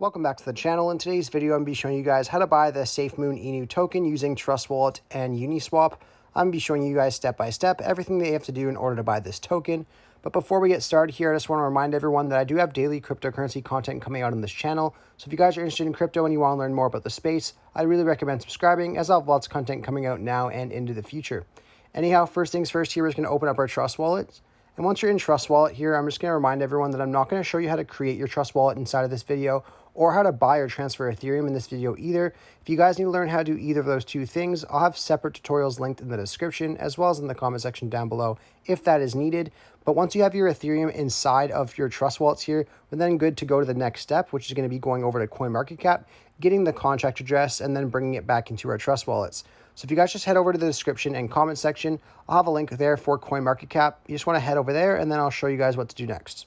Welcome back to the channel. In today's video, I'm going to be showing you guys how to buy the SafeMoon Inu token using Trust Wallet and Uniswap. I'm going to be showing you guys step by step everything that you have to do in order to buy this token. But before we get started here, I just want to remind everyone that I do have daily cryptocurrency content coming out on this channel. So if you guys are interested in crypto and you want to learn more about the space, I really recommend subscribing, as I'll have lots of content coming out now and into the future. Anyhow, first things first, here we're just going to open up our Trust Wallet. And once you're in Trust Wallet here, I'm just going to remind everyone that I'm not going to show you how to create your Trust Wallet inside of this video or how to buy or transfer Ethereum in this video either. If you guys need to learn how to do either of those two things, I'll have separate tutorials linked in the description as well as in the comment section down below if that is needed. But once you have your Ethereum inside of your Trust Wallets here, we're then good to go to the next step, which is going to be going over to CoinMarketCap, getting the contract address, and then bringing it back into our Trust Wallets. So if you guys just head over to the description and comment section, I'll have a link there for CoinMarketCap. You just want to head over there, and then I'll show you guys what to do next.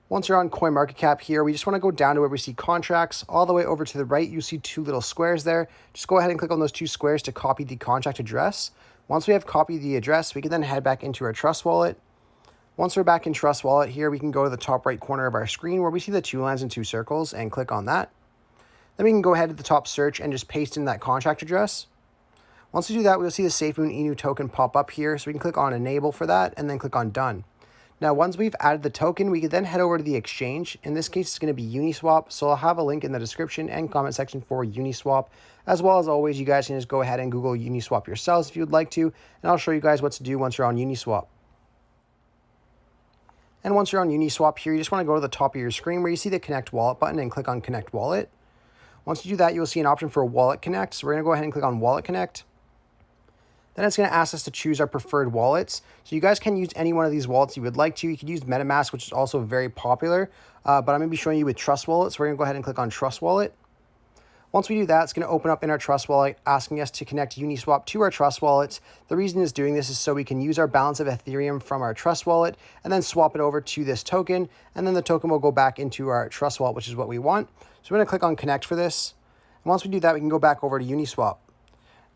Once you're on CoinMarketCap here, we just want to go down to where we see contracts. All the way over to the right, you see two little squares there. Just go ahead and click on those two squares to copy the contract address. Once we have copied the address, we can then head back into our Trust Wallet. Once we're back in Trust Wallet here, we can go to the top right corner of our screen where we see the two lines and two circles and click on that. Then we can go ahead to the top search and just paste in that contract address. Once we do that, we'll see the SafeMoon Inu token pop up here. So we can click on enable for that and then click on done. Now, once we've added the token, we can then head over to the exchange. In this case, it's going to be Uniswap. So I'll have a link in the description and comment section for Uniswap. As well as always, you guys can just go ahead and Google Uniswap yourselves if you would like to. And I'll show you guys what to do once you're on Uniswap. And once you're on Uniswap here, you just want to go to the top of your screen where you see the Connect Wallet button and click on Connect Wallet. Once you do that, you'll see an option for Wallet Connect. So we're going to go ahead and click on Wallet Connect. Then it's going to ask us to choose our preferred wallets. So you guys can use any one of these wallets you would like to. You could use MetaMask, which is also very popular, but I'm going to be showing you with Trust Wallet. So we're going to go ahead and click on Trust Wallet. Once we do that, it's going to open up in our Trust Wallet, asking us to connect Uniswap to our Trust Wallet. The reason it's doing this is so we can use our balance of Ethereum from our Trust Wallet and then swap it over to this token. And then the token will go back into our Trust Wallet, which is what we want. So we're going to click on Connect for this. And once we do that, we can go back over to Uniswap.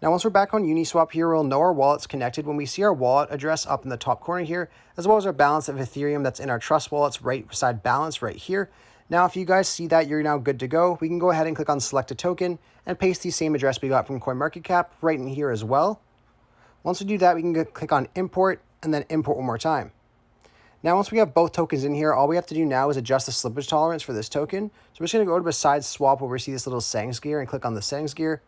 Now, once we're back on Uniswap here, we'll know our wallet's connected when we see our wallet address up in the top corner here, as well as our balance of Ethereum that's in our Trust Wallets right beside balance right here. Now, if you guys see that you're now good to go, we can go ahead and click on select a token and paste the same address we got from CoinMarketCap right in here as well. Once we do that, we can click on import and then import one more time. Now, once we have both tokens in here, all we have to do now is adjust the slippage tolerance for this token. So we're just going to go to besides swap where we see this little settings gear and click on the settings gear.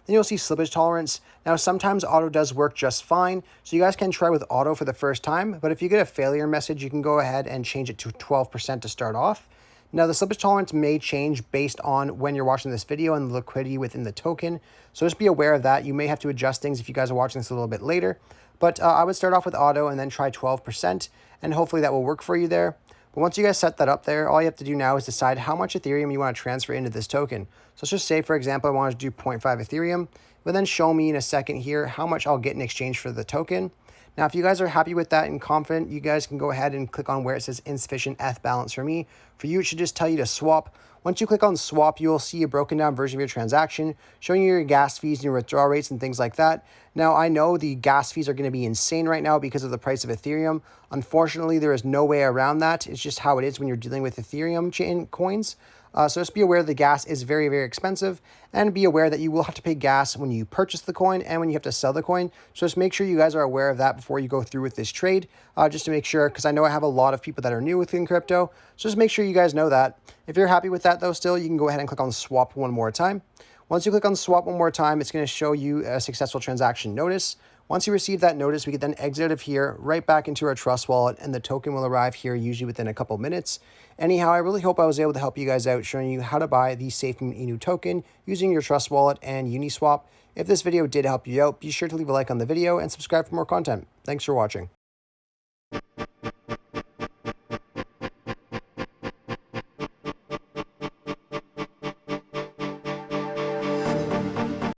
Then you'll see slippage tolerance. Now, sometimes auto does work just fine, so you guys can try with auto for the first time, but if you get a failure message, you can go ahead and change it to 12% to start off. Now, the slippage tolerance may change based on when you're watching this video and the liquidity within the token, so just be aware of that. You may have to adjust things if you guys are watching this a little bit later, but I would start off with auto and then try 12%, and hopefully that will work for you there. But once you guys set that up there, all you have to do now is decide how much Ethereum you want to transfer into this token. So let's just say, for example, I want to do 0.5 Ethereum. It will then show me in a second here how much I'll get in exchange for the token. Now, if you guys are happy with that and confident, you guys can go ahead and click on where it says insufficient ETH balance for me. For you, it should just tell you to swap. Once you click on swap, you will see a broken down version of your transaction, showing you your gas fees and your withdrawal rates and things like that. Now, I know the gas fees are going to be insane right now because of the price of Ethereum. Unfortunately, there is no way around that. It's just how it is when you're dealing with Ethereum chain coins. So just be aware the gas is very, very expensive, and be aware that you will have to pay gas when you purchase the coin and when you have to sell the coin. So just make sure you guys are aware of that before you go through with this trade, just to make sure, because I know I have a lot of people that are new within crypto. So just make sure you guys know that. If you're happy with that though still, you can go ahead and click on swap one more time. Once you click on swap one more time, it's going to show you a successful transaction notice. Once you receive that notice, we can then exit out of here, right back into our Trust Wallet, and the token will arrive here usually within a couple minutes. Anyhow, I really hope I was able to help you guys out, showing you how to buy the SafeMoon Inu token using your Trust Wallet and Uniswap. If this video did help you out, be sure to leave a like on the video and subscribe for more content. Thanks for watching.